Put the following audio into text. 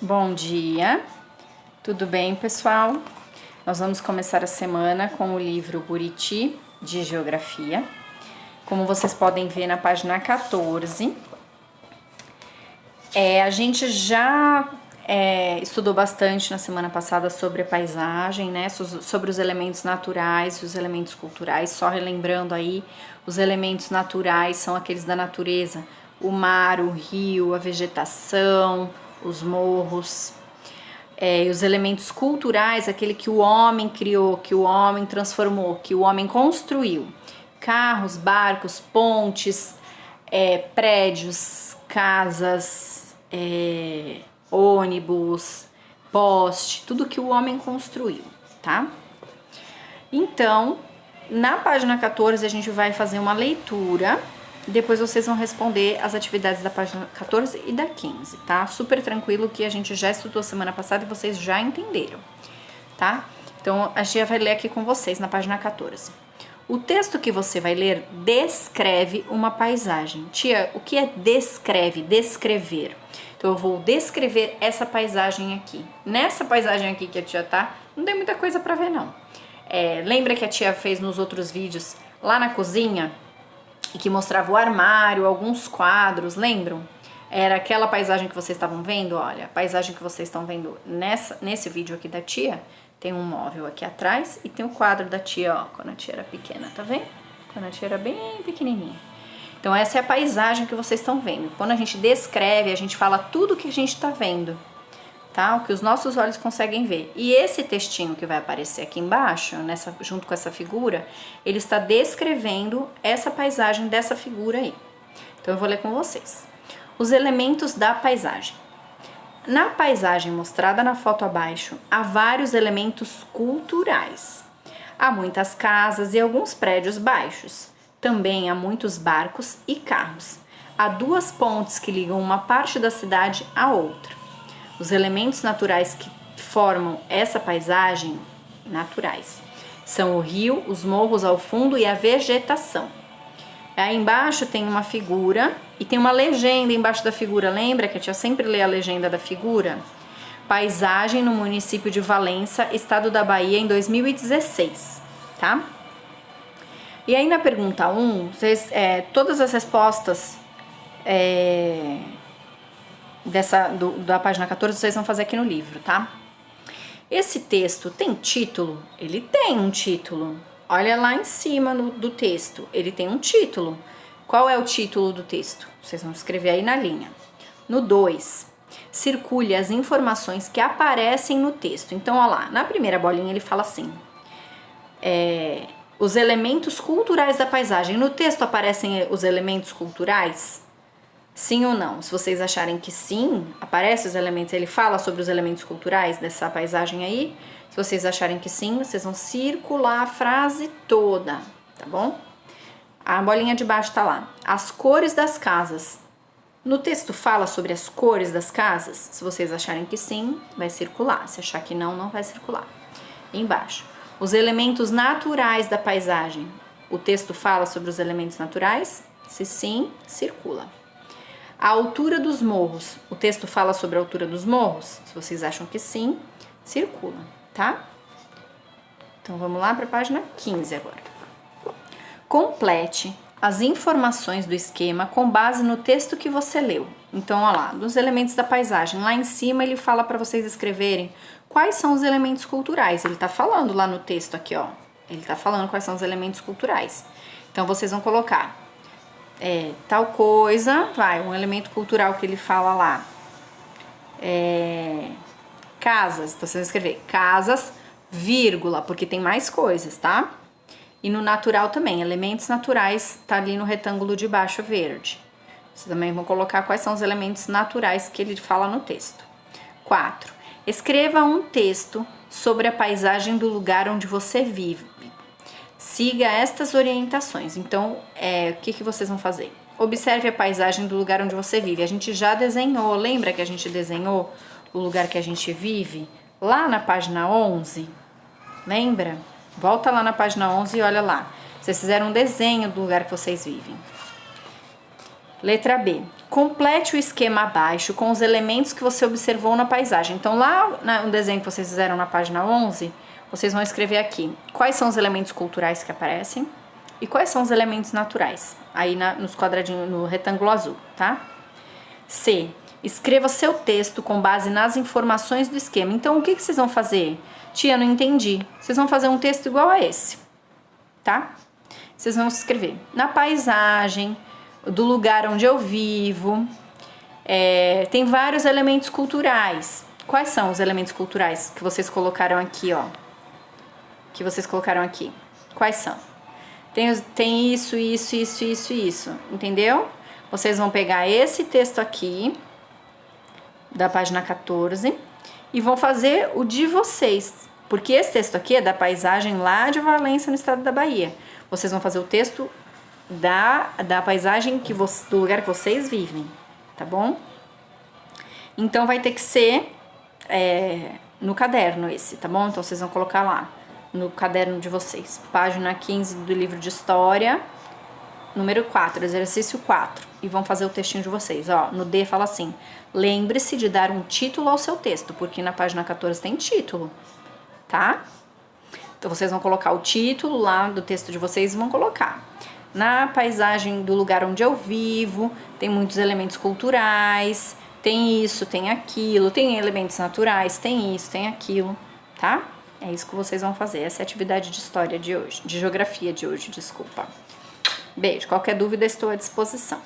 Bom dia, tudo bem, pessoal? Nós vamos começar a semana com o livro Buriti de Geografia. Como vocês podem ver na página 14, a gente já estudou bastante na semana passada sobre a paisagem, né? Sobre os elementos naturais e os elementos culturais. Só relembrando aí, os elementos naturais são aqueles da natureza: o mar, o rio, a vegetação, os morros. E os elementos culturais, aquele que o homem criou, que o homem transformou, que o homem construiu. Carros, barcos, pontes, prédios, casas, ônibus, poste, tudo que o homem construiu, tá? Então, na página 14 a gente vai fazer uma leitura. Depois vocês vão responder as atividades da página 14 e da 15, tá? Super tranquilo, que a gente já estudou semana passada e vocês já entenderam, tá? Então, a Gia vai ler aqui com vocês na página 14. O texto que você vai ler descreve uma paisagem. Tia, o que é descreve? Descrever. Então, eu vou descrever essa paisagem aqui. Nessa paisagem aqui que a tia tá, não tem muita coisa pra ver, não. Lembra que a tia fez nos outros vídeos lá na cozinha? E que mostrava o armário, alguns quadros, lembram? Era aquela paisagem que vocês estavam vendo, olha, a paisagem que vocês estão vendo nesse vídeo aqui da tia, tem um móvel aqui atrás e tem o quadro da tia, ó, quando a tia era pequena, tá vendo? Quando a tia era bem pequenininha. Então essa é a paisagem que vocês estão vendo. Quando a gente descreve, a gente fala tudo que a gente tá vendo, tá? O que os nossos olhos conseguem ver. E esse textinho que vai aparecer aqui embaixo, junto com essa figura, ele está descrevendo essa paisagem dessa figura aí. Então eu vou ler com vocês. Os elementos da paisagem. Na paisagem mostrada na foto abaixo, há vários elementos culturais. Há muitas casas e alguns prédios baixos. Também há muitos barcos e carros. Há duas pontes que ligam uma parte da cidade à outra. Os elementos naturais que formam essa paisagem são o rio, os morros ao fundo e a vegetação. Aí embaixo tem uma figura e tem uma legenda embaixo da figura. Lembra que a tia sempre lê a legenda da figura? Paisagem no município de Valença, estado da Bahia, em 2016, tá? E aí na pergunta 1, todas as respostas da página 14 vocês vão fazer aqui no livro, tá? Esse texto tem título? Ele tem um título. Olha lá em cima do texto, ele tem um título. Qual é o título do texto? Vocês vão escrever aí na linha. No 2, circule as informações que aparecem no texto. Então, olha lá, na primeira bolinha ele fala assim: os elementos culturais da paisagem. No texto aparecem os elementos culturais? Sim ou não? Se vocês acharem que sim, aparecem os elementos, ele fala sobre os elementos culturais dessa paisagem aí. Se vocês acharem que sim, vocês vão circular a frase toda, tá bom? A bolinha de baixo tá lá. As cores das casas. No texto fala sobre as cores das casas? Se vocês acharem que sim, vai circular. Se achar que não, não vai circular. E embaixo. Os elementos naturais da paisagem. O texto fala sobre os elementos naturais? Se sim, circula. A altura dos morros. O texto fala sobre a altura dos morros? Se vocês acham que sim, circula, tá? Então vamos lá para a página 15 agora. Complete as informações do esquema com base no texto que você leu. Então, olha lá, dos elementos da paisagem. Lá em cima ele fala para vocês escreverem quais são os elementos culturais. Ele tá falando lá no texto aqui, ó. Ele tá falando quais são os elementos culturais. Então vocês vão colocar tal coisa, um elemento cultural que ele fala lá. Casas, então vocês vão escrever casas, vírgula, porque tem mais coisas, tá? E no natural também, elementos naturais, tá ali no retângulo de baixo verde. Vocês também vão colocar quais são os elementos naturais que ele fala no texto. 4. Escreva um texto sobre a paisagem do lugar onde você vive. Siga estas orientações. Então, o que vocês vão fazer? Observe a paisagem do lugar onde você vive. A gente já desenhou, lembra que a gente desenhou o lugar que a gente vive? Lá na página 11, lembra? Volta lá na página 11 e olha lá. Vocês fizeram um desenho do lugar que vocês vivem. Letra B. Complete o esquema abaixo com os elementos que você observou na paisagem. Então, lá no desenho que vocês fizeram na página 11, vocês vão escrever aqui quais são os elementos culturais que aparecem e quais são os elementos naturais, aí nos quadradinhos, no retângulo azul, tá? C. Escreva seu texto com base nas informações do esquema. Então, o que vocês vão fazer? Tia, não entendi. Vocês vão fazer um texto igual a esse, tá? Vocês vão escrever na paisagem, do lugar onde eu vivo. Tem vários elementos culturais. Quais são os elementos culturais que vocês colocaram aqui, ó? Que vocês colocaram aqui. Quais são? Tem isso, entendeu? Vocês vão pegar esse texto aqui, da página 14, e vão fazer o de vocês. Porque esse texto aqui é da paisagem lá de Valença, no estado da Bahia. Vocês vão fazer o texto da paisagem do lugar que vocês vivem, tá bom? Então vai ter que ser no caderno esse, tá bom? Então vocês vão colocar lá no caderno de vocês, página 15 do livro de história, número 4, exercício 4, e vão fazer o textinho de vocês, ó. No D fala assim: lembre-se de dar um título ao seu texto, porque na página 14 tem título, tá? Então vocês vão colocar o título lá do texto de vocês e vão colocar. Na paisagem do lugar onde eu vivo, tem muitos elementos culturais, tem isso, tem aquilo, tem elementos naturais, tem isso, tem aquilo, tá? É isso que vocês vão fazer. Essa é a atividade de história de hoje, de geografia de hoje, desculpa. Beijo. Qualquer dúvida, estou à disposição.